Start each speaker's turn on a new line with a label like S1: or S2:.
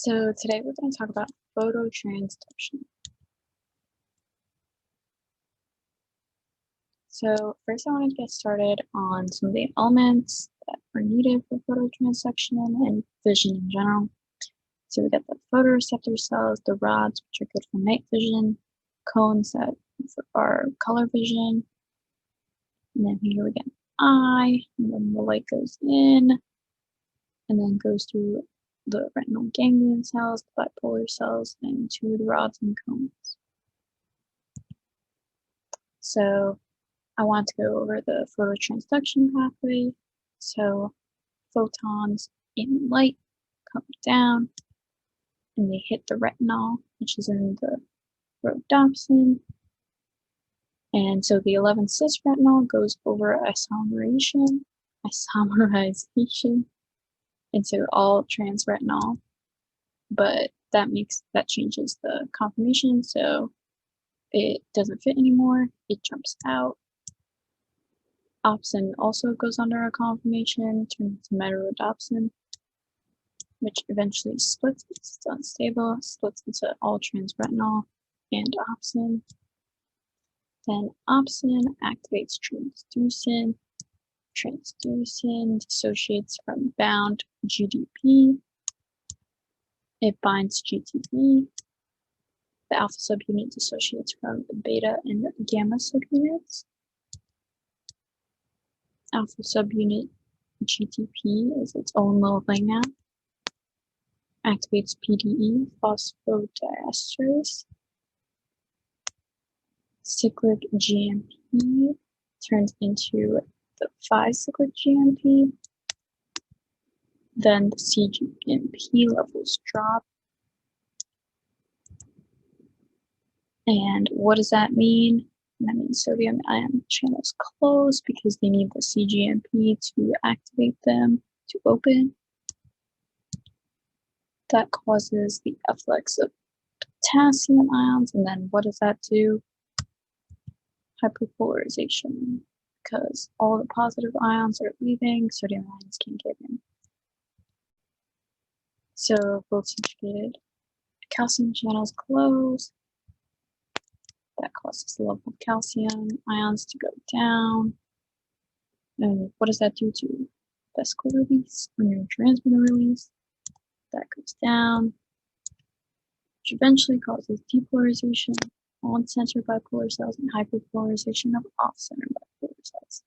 S1: So today we're going to talk about phototransduction. So first I want to get started on some of the elements that are needed for phototransduction and vision in general. So we got the photoreceptor cells, the rods, which are good for night vision, cones that are color vision, and then here we get an eye, and then the light goes in, and then goes through the retinal ganglion cells, the bipolar cells, and to the rods and cones. So I want to go over the phototransduction pathway. So photons in light come down and they hit the retinol, which is in the rhodopsin. And so the 11 cis retinol goes over isomerization into all trans retinol, but that changes the conformation, so it doesn't fit anymore. It jumps out. Opsin also goes under a conformation, turns into metarhodopsin, which eventually splits. It's unstable, splits into all trans retinol and opsin. Then opsin activates transducin. Transducin dissociates from bound GDP. It binds GTP. The alpha subunit dissociates from the beta and gamma subunits. Alpha subunit GTP is its own little thing now. Activates PDE, phosphodiesterase. Cyclic GMP turns into the 5-cyclic GMP. Then the cGMP levels drop. And what does that mean? That means sodium ion channels close because they need the cGMP to activate them to open. That causes the efflux of potassium ions, and then what does that do? Hyperpolarization, because all the positive ions are leaving, sodium ions can't get in. So voltage-gated calcium channels close. That causes the level of calcium ions to go down. And what does that do to vesicle release or neurotransmitter release? That goes down, which eventually causes depolarization, on-center bipolar cells, and hyperpolarization of off-center bipolar cells.